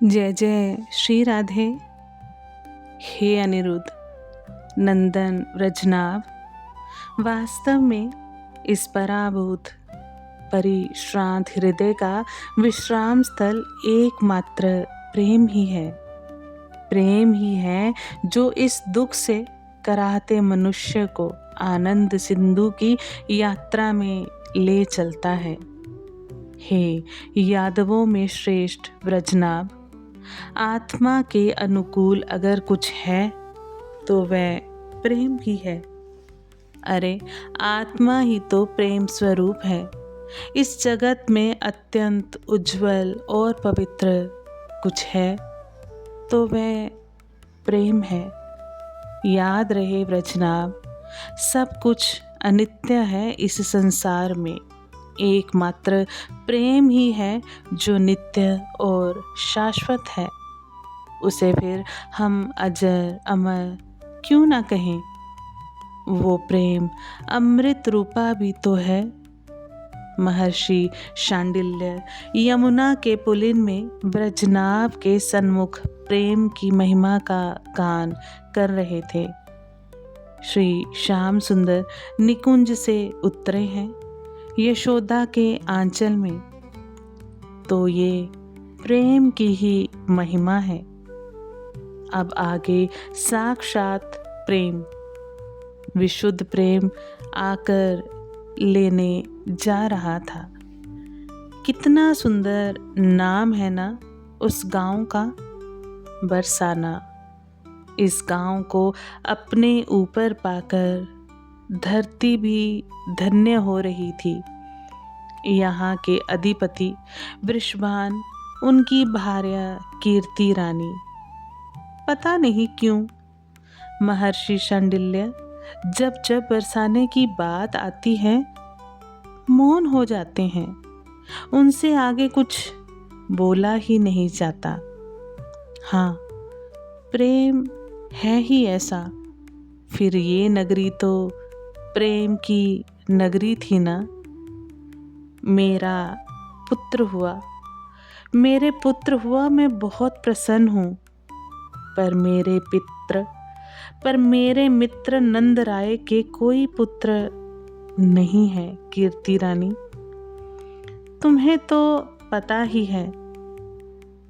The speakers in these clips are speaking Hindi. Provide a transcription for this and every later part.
जय जय श्री राधे। हे अनिरुद्ध नंदन व्रजनाभ, वास्तव में इस पराभूत परिश्रांत हृदय का विश्राम स्थल एकमात्र प्रेम ही है। प्रेम ही है जो इस दुख से कराहते मनुष्य को आनंद सिंधु की यात्रा में ले चलता है। हे यादवों में श्रेष्ठ व्रजनाभ, आत्मा के अनुकूल अगर कुछ है तो वह प्रेम ही है। अरे आत्मा ही तो प्रेम स्वरूप है। इस जगत में अत्यंत उज्जवल और पवित्र कुछ है तो वह प्रेम है। याद रहे व्रजनाभ, सब कुछ अनित्य है इस संसार में, एकमात्र प्रेम ही है जो नित्य और शाश्वत है। उसे फिर हम अजर अमर क्यों ना कहें। वो प्रेम अमृत रूपा भी तो है। महर्षि शांडिल्य यमुना के पुलिन में व्रजनाभ के सन्मुख प्रेम की महिमा का गान कर रहे थे। श्री श्याम सुंदर निकुंज से उतरे हैं यशोदा के आंचल में, तो ये प्रेम की ही महिमा है। अब आगे साक्षात प्रेम, विशुद्ध प्रेम आकर लेने जा रहा था। कितना सुंदर नाम है ना उस गांव का, बरसाना। इस गांव को अपने ऊपर पाकर धरती भी धन्य हो रही थी। यहाँ के अधिपति वृषभान, उनकी भार्या कीर्ति रानी, पता नहीं क्यों महर्षि शांडिल्य जब जब बरसाने की बात आती है मौन हो जाते हैं। उनसे आगे कुछ बोला ही नहीं जाता। हाँ, प्रेम है ही ऐसा। फिर ये नगरी तो प्रेम की नगरी थी ना। मेरा पुत्र हुआ, मेरे पुत्र हुआ, मैं बहुत प्रसन्न हूँ। पर मेरे मित्र नंद राय के कोई पुत्र नहीं है। कीर्ति रानी, तुम्हें तो पता ही है,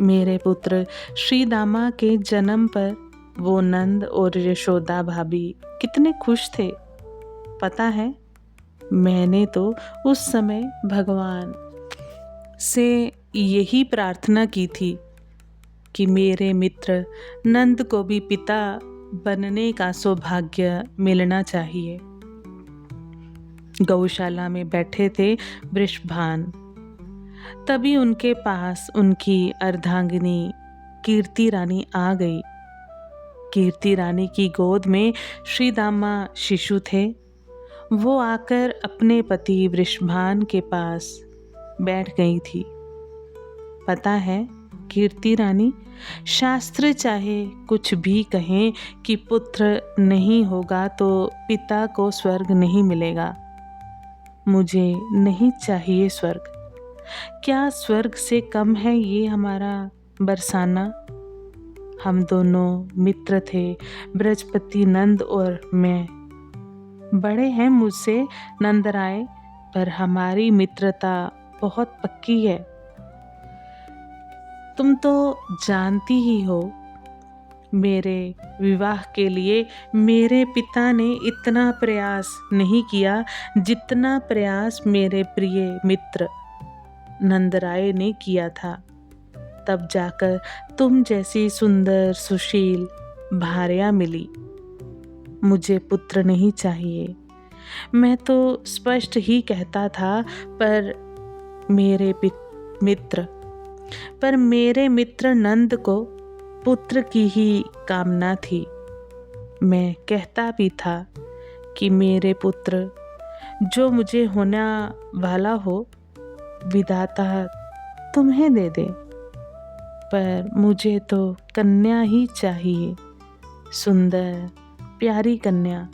मेरे पुत्र श्री दामा के जन्म पर वो नंद और यशोदा भाभी कितने खुश थे। पता है, मैंने तो उस समय भगवान से यही प्रार्थना की थी कि मेरे मित्र नंद को भी पिता बनने का सौभाग्य मिलना चाहिए। गौशाला में बैठे थे वृषभान, तभी उनके पास उनकी अर्धांगिनी कीर्ति रानी आ गई। कीर्ति रानी की गोद में श्री दामा शिशु थे। वो आकर अपने पति वृषभान के पास बैठ गई थी। पता है कीर्ति रानी, शास्त्र चाहे कुछ भी कहें कि पुत्र नहीं होगा तो पिता को स्वर्ग नहीं मिलेगा। मुझे नहीं चाहिए स्वर्ग। क्या स्वर्ग से कम है ये हमारा बरसाना? हम दोनों मित्र थे, बृहस्पति नंद और मैं। बड़े हैं मुझसे नंद राय, पर हमारी मित्रता बहुत पक्की है। तुम तो जानती ही हो, मेरे विवाह के लिए मेरे पिता ने इतना प्रयास नहीं किया जितना प्रयास मेरे प्रिय मित्र नंद राय ने किया था। तब जाकर तुम जैसी सुंदर सुशील भार्या मिली। मुझे पुत्र नहीं चाहिए, मैं तो स्पष्ट ही कहता था, पर मेरे मित्र नंद को पुत्र की ही कामना थी। मैं कहता भी था कि मेरे पुत्र जो मुझे होने वाला हो, विधाता तुम्हें दे दे। पर मुझे तो कन्या ही चाहिए, सुंदर प्यारी कन्या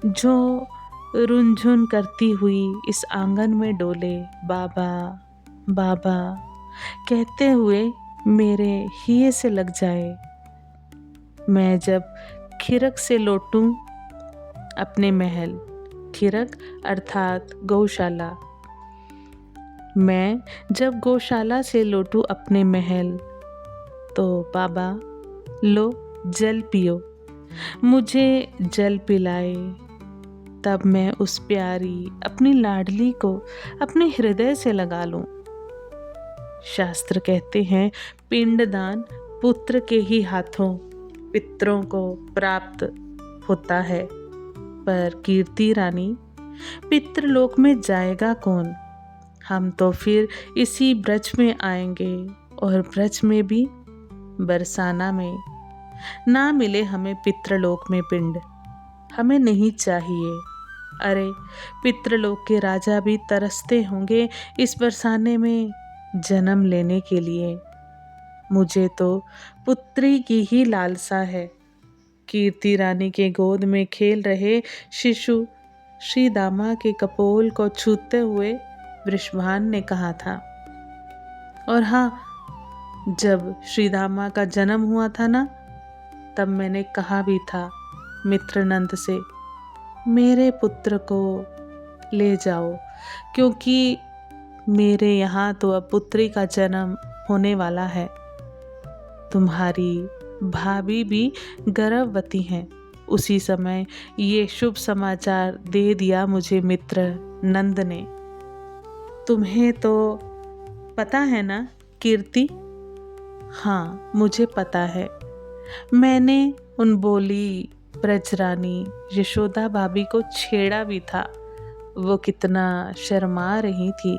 जो रुनझुन करती हुई इस आंगन में डोले, बाबा बाबा कहते हुए मेरे हिये से लग जाए। मैं जब खिरक से लौटूं अपने महल, खिरक अर्थात गौशाला, मैं जब गौशाला से लौटूं अपने महल, तो बाबा लो जल पियो, मुझे जल पिलाए। तब मैं उस प्यारी अपनी लाडली को अपने हृदय से लगा लूं। शास्त्र कहते हैं पिंडदान पुत्र के ही हाथों पितरों को प्राप्त होता है, पर कीर्ति रानी पितृलोक में जाएगा कौन? हम तो फिर इसी ब्रज में आएंगे, और ब्रज में भी बरसाना में। ना मिले हमें पितृलोक में पिंड, हमें नहीं चाहिए। अरे पितृलोक के राजा भी तरसते होंगे इस बरसाने में जन्म लेने के लिए। मुझे तो पुत्री की ही लालसा है। कीर्ति रानी के गोद में खेल रहे शिशु श्री दामा के कपोल को छूते हुए वृषभान ने कहा था। और हाँ, जब श्री दामा का जन्म हुआ था ना, तब मैंने कहा भी था मित्रनंद से, मेरे पुत्र को ले जाओ, क्योंकि मेरे यहाँ तो अब पुत्री का जन्म होने वाला है। तुम्हारी भाभी भी गर्भवती हैं। उसी समय ये शुभ समाचार दे दिया मुझे मित्र नंद ने। तुम्हें तो पता है ना कीर्ति? हाँ, मुझे पता है। मैंने उन बोली ब्रजरानी यशोदा भाभी को छेड़ा भी था। वो कितना शर्मा रही थी।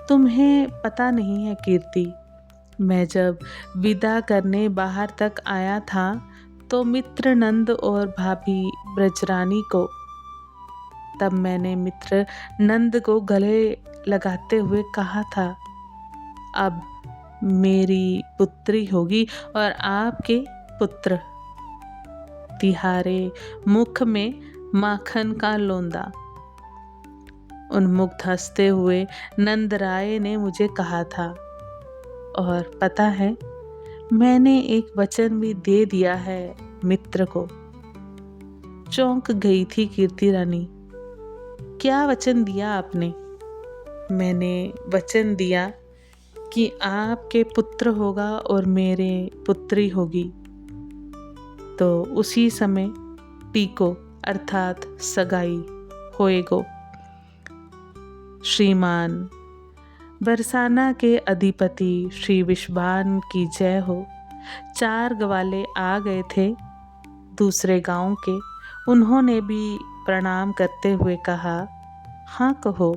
तुम्हें पता नहीं है कीर्ति, मैं जब विदा करने बाहर तक आया था, तो मित्र नंद और भाभी ब्रजरानी को, तब मैंने मित्र नंद को गले लगाते हुए कहा था, अब मेरी पुत्री होगी और आपके पुत्र। तिहारे मुख में माखन का लोंदा। उन्मुक्त हंसते हुए नंदराय ने मुझे कहा था। और पता है, मैंने एक वचन भी दे दिया है मित्र को। चौंक गई थी कीर्ति रानी। क्या वचन दिया आपने? मैंने वचन दिया कि आपके पुत्र होगा और मेरे पुत्री होगी। तो उसी समय टीको अर्थात सगाई होएगो। श्रीमान बरसाना के अधिपति श्री विश्वान की जय हो। 4 ग्वाले आ गए थे दूसरे गांव के। उन्होंने भी प्रणाम करते हुए कहा, हाँ कहो,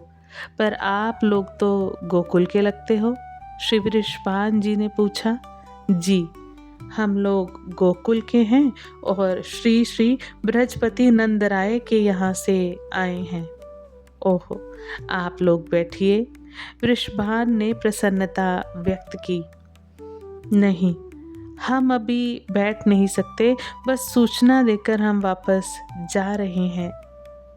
पर आप लोग तो गोकुल के लगते हो? श्री विश्वान जी ने पूछा। जी, हम लोग गोकुल के हैं और श्री श्री बृहस्पति नंदराय के यहाँ से आए हैं। ओहो, आप लोग बैठिए। वृषभान ने प्रसन्नता व्यक्त की। नहीं, हम अभी बैठ नहीं सकते, बस सूचना देकर हम वापस जा रहे हैं,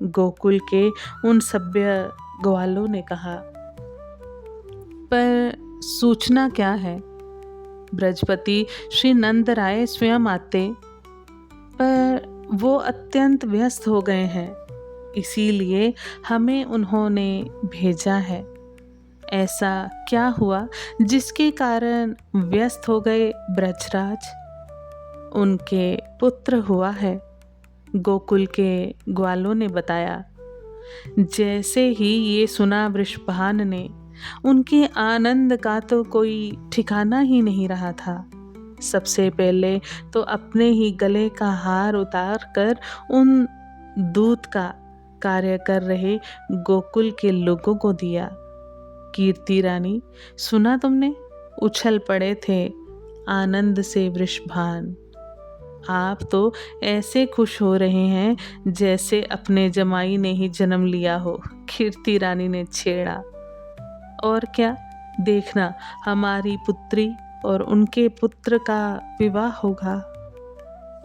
गोकुल के उन सभ्य ग्वालों ने कहा। पर सूचना क्या है? बृहस्पति श्री नंदराय स्वयं आते, पर वो अत्यंत व्यस्त हो गए हैं, इसीलिए हमें उन्होंने भेजा है। ऐसा क्या हुआ जिसके कारण व्यस्त हो गए ब्रजराज? उनके पुत्र हुआ है, गोकुल के ग्वालों ने बताया। जैसे ही ये सुना वृषभान ने, उनके आनंद का तो कोई ठिकाना ही नहीं रहा था। सबसे पहले तो अपने ही गले का हार उतार कर उन दूत का कार्य कर रहे गोकुल के लोगों को दिया। कीर्ति रानी, सुना तुमने? उछल पड़े थे आनंद से वृषभान। आप तो ऐसे खुश हो रहे हैं जैसे अपने जमाई ने ही जन्म लिया हो, कीर्ति रानी ने छेड़ा। और क्या, देखना, हमारी पुत्री और उनके पुत्र का विवाह होगा,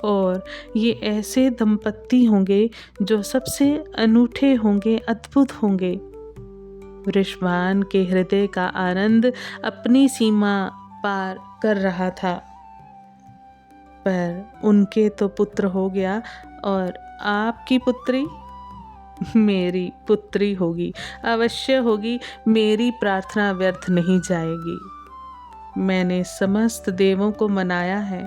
और ये ऐसे दंपत्ति होंगे जो सबसे अनूठे होंगे, अद्भुत होंगे। वृषभान के हृदय का आनंद अपनी सीमा पार कर रहा था। पर उनके तो पुत्र हो गया, और आपकी पुत्री मेरी पुत्री होगी, अवश्य होगी। मेरी प्रार्थना व्यर्थ नहीं जाएगी। मैंने समस्त देवों को मनाया है,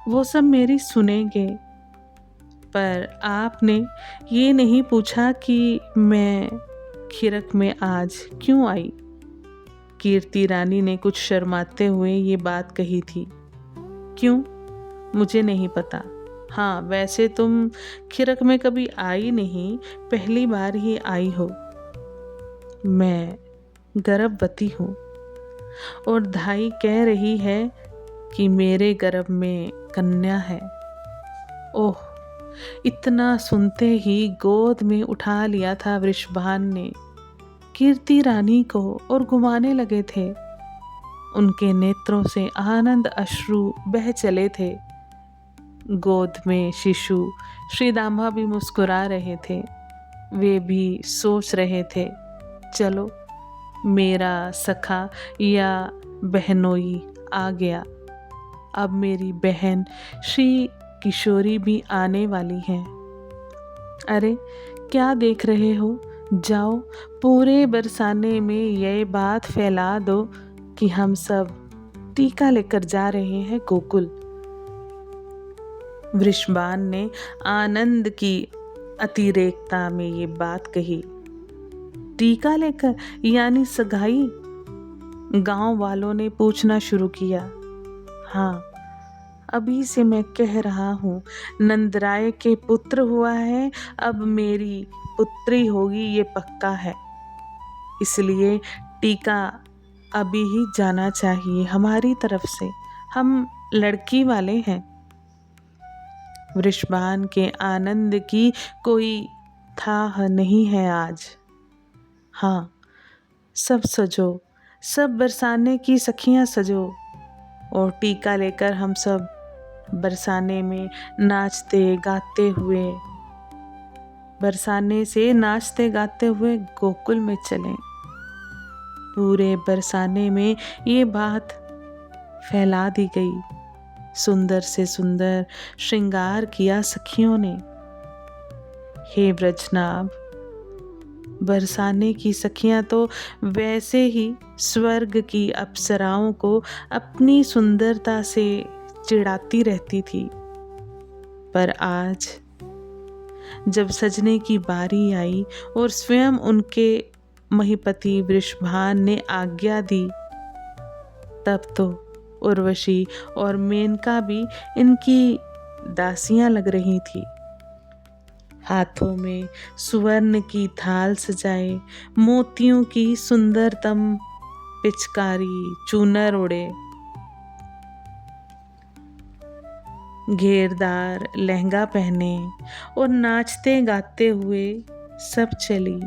वो सब मेरी सुनेंगे। पर आपने ये नहीं पूछा कि मैं खिरक में आज क्यों आई। कीर्ति रानी ने कुछ शर्माते हुए ये बात कही थी। क्यों, मुझे नहीं पता। हाँ, वैसे तुम खिरक में कभी आई नहीं, पहली बार ही आई हो। मैं गर्भवती हूँ, और धाई कह रही है कि मेरे गर्भ में कन्या है। ओह, इतना सुनते ही गोद में उठा लिया था वृषभान ने कीर्ति रानी को और घुमाने लगे थे। उनके नेत्रों से आनंद अश्रु बह चले थे। गोद में शिशु श्रीदामा भी मुस्कुरा रहे थे। वे भी सोच रहे थे, चलो मेरा सखा या बहनोई आ गया। अब मेरी बहन श्री किशोरी भी आने वाली है। अरे क्या देख रहे हो, जाओ पूरे बरसाने में ये बात फैला दो कि हम सब टीका लेकर जा रहे हैं गोकुल। वृषभान ने आनंद की अतिरेकता में ये बात कही। टीका लेकर यानी सगाई? गांव वालों ने पूछना शुरू किया। हाँ, अभी से मैं कह रहा हूँ, नंदराय के पुत्र हुआ है, अब मेरी पुत्री होगी, ये पक्का है। इसलिए टीका अभी ही जाना चाहिए हमारी तरफ से, हम लड़की वाले हैं। वृषभान के आनंद की कोई थाह नहीं है आज। हाँ, सब सजो, सब बरसाने की सखियां सजो, और टीका लेकर हम सब बरसाने में नाचते गाते हुए, बरसाने से नाचते गाते हुए गोकुल में चलें। पूरे बरसाने में ये बात फैला दी गई। सुंदर से सुंदर श्रृंगार किया सखियों ने। हे ब्रजनाभ, बरसाने की सखियां तो वैसे ही स्वर्ग की अप्सराओं को अपनी सुंदरता से चिढ़ाती रहती थी, पर आज जब सजने की बारी आई और स्वयं उनके महिपति वृषभान ने आज्ञा दी, तब तो उर्वशी और मेनका भी इनकी दासियां लग रही थी। हाथों में सुवर्ण की थाल सजाए, मोतियों की सुंदरतम पिचकारी, चूनर ओढ़े, घेरदार लहंगा पहने और नाचते गाते हुए सब चली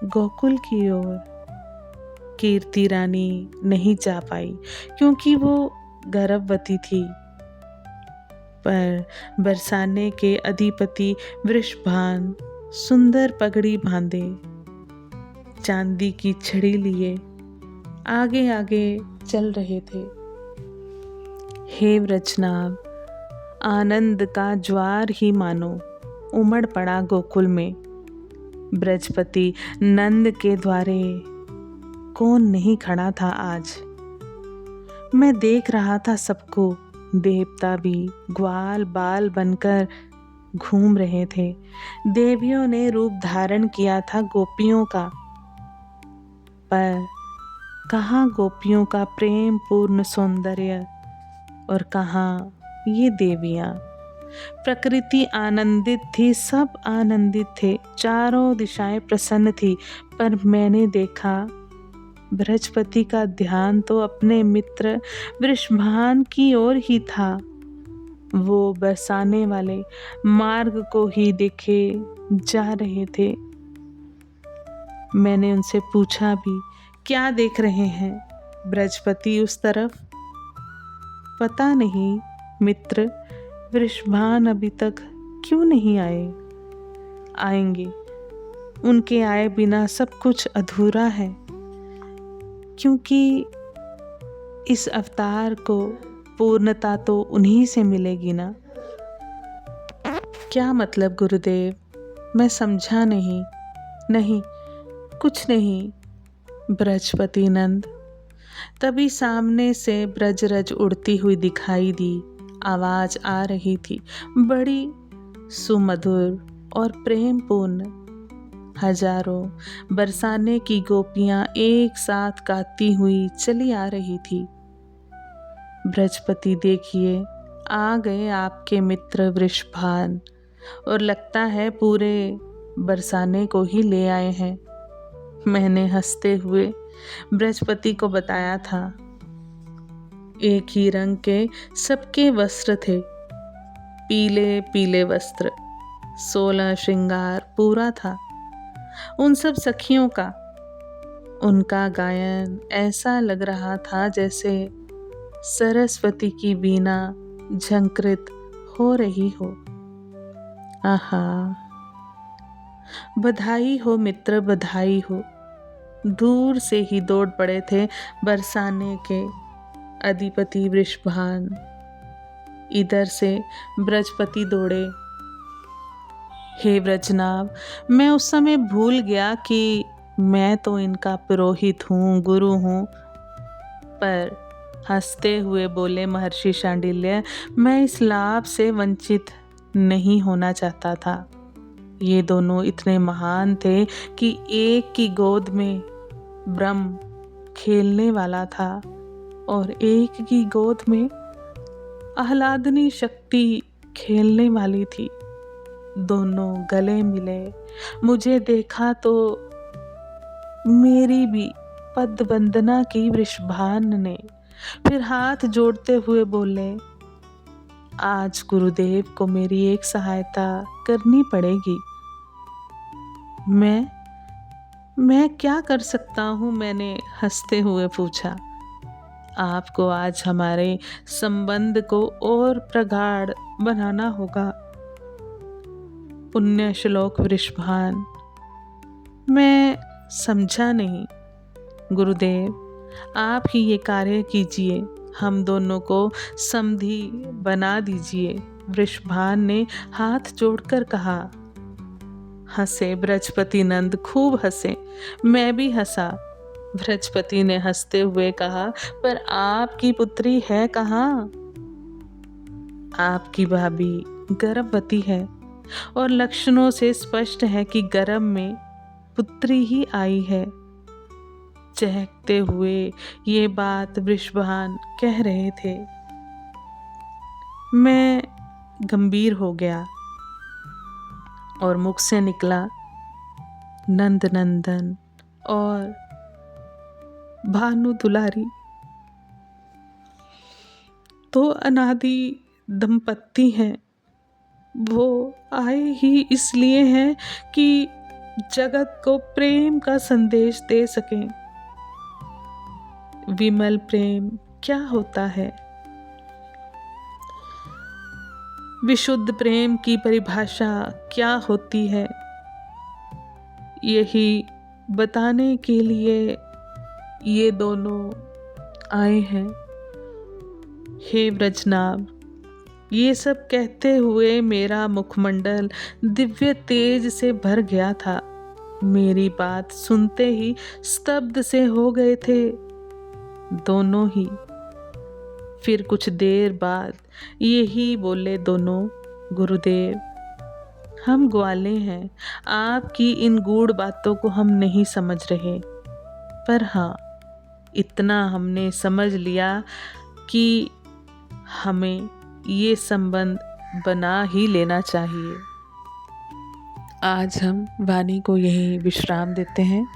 गोकुल की ओर। कीर्ति रानी नहीं जा पाई क्योंकि वो गर्भवती थी, पर बरसाने के अधिपति वृषभान सुंदर पगड़ी बांधे, चांदी की छड़ी लिए आगे आगे चल रहे थे। हे व्रजनाभ, आनंद का ज्वार ही मानो उमड़ पड़ा गोकुल में। ब्रजपति नंद के द्वारे कौन नहीं खड़ा था आज। मैं देख रहा था सबको, देवता भी ग्वाल बाल बनकर घूम रहे थे। देवियों ने रूप धारण किया था गोपियों का, पर कहाँ गोपियों का प्रेम पूर्ण सौंदर्य और कहाँ ये देवियाँ। प्रकृति आनंदित थी, सब आनंदित थे, चारों दिशाएं प्रसन्न थी, पर मैंने देखा बृहस्पति का ध्यान तो अपने मित्र वृषभान की ओर ही था। वो बरसाने वाले मार्ग को ही देखे जा रहे थे। मैंने उनसे पूछा भी, क्या देख रहे हैं? बृहस्पति उस तरफ। पता नहीं मित्र, वृषभान अभी तक क्यों नहीं आए? आएंगे, उनके आए बिना सब कुछ अधूरा है, क्योंकि इस अवतार को पूर्णता तो उन्हीं से मिलेगी ना। क्या मतलब गुरुदेव? मैं समझा नहीं। नहीं, कुछ नहीं बृहस्पति नंद। तभी सामने से ब्रजरज उड़ती हुई दिखाई दी। आवाज आ रही थी, बड़ी सुमधुर और प्रेमपूर्ण। हजारों बरसाने की गोपियां एक साथ गाती हुई चली आ रही थी। बृहस्पति देखिए, आ गए आपके मित्र वृषभान, और लगता है पूरे बरसाने को ही ले आए हैं। मैंने हंसते हुए बृहस्पति को बताया था। एक ही रंग के सबके वस्त्र थे, पीले पीले वस्त्र। 16 श्रृंगार पूरा था उन सब सखियों का। उनका गायन ऐसा लग रहा था जैसे सरस्वती की वीणा झंकृत हो रही हो। आहा, बधाई हो मित्र, बधाई हो। दूर से ही दौड़ पड़े थे बरसाने के अधिपति वृषभान। इधर से बृहस्पति दौड़े। हे ब्रजनाभ, मैं उस समय भूल गया कि मैं तो इनका पुरोहित हूँ, गुरु हूँ। पर हंसते हुए बोले महर्षि शांडिल्य, मैं इस लाभ से वंचित नहीं होना चाहता था। ये दोनों इतने महान थे कि एक की गोद में ब्रह्म खेलने वाला था और एक की गोद में आह्लादनी शक्ति खेलने वाली थी। दोनों गले मिले। मुझे देखा तो मेरी भी पद वंदना की वृषभान ने। फिर हाथ जोड़ते हुए बोले, आज गुरुदेव को मेरी एक सहायता करनी पड़ेगी। मैं क्या कर सकता हूँ? मैंने हंसते हुए पूछा। आपको आज हमारे संबंध को और प्रगाढ़ बनाना होगा। पुण्य श्लोक वृषभान। मैं समझा नहीं। गुरुदेव, आप ही ये कार्य कीजिए, हम दोनों को समधी बना दीजिए। वृषभान ने हाथ जोड़कर कहा। हंसे बृहस्पति नंद, खूब हंसे। मैं भी हंसा। बृहस्पति ने हंसते हुए कहा, पर आपकी पुत्री है कहाँ? आपकी भाभी गर्भवती है और लक्षणों से स्पष्ट है कि गर्भ में पुत्री ही आई है। चहकते हुए ये बात वृषभान कह रहे थे। मैं गंभीर हो गया और मुख से निकला, नंद नंदन और भानु दुलारी तो अनादि दंपत्ति हैं। वो आए ही इसलिए हैं कि जगत को प्रेम का संदेश दे सकें। विमल प्रेम क्या होता है? विशुद्ध प्रेम की परिभाषा क्या होती है? यही बताने के लिए ये दोनों आए हैं। हे ब्रजनाभ, ये सब कहते हुए मेरा मुखमंडल दिव्य तेज से भर गया था। मेरी बात सुनते ही स्तब्ध से हो गए थे दोनों ही। फिर कुछ देर बाद यही बोले दोनों, गुरुदेव, हम ग्वाले हैं, आपकी इन गूढ़ बातों को हम नहीं समझ रहे। पर हाँ, इतना हमने समझ लिया कि हमें ये संबंध बना ही लेना चाहिए। आज हम वाणी को यही विश्राम देते हैं।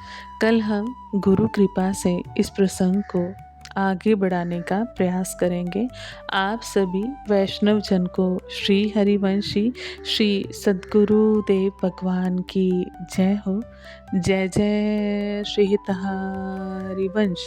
कल हम गुरु कृपा से इस प्रसंग को आगे बढ़ाने का प्रयास करेंगे। आप सभी वैष्णव जन को श्री हरिवंशी श्री सद्गुरुदेव भगवान की जय हो। जय जय श्री हरिवंश।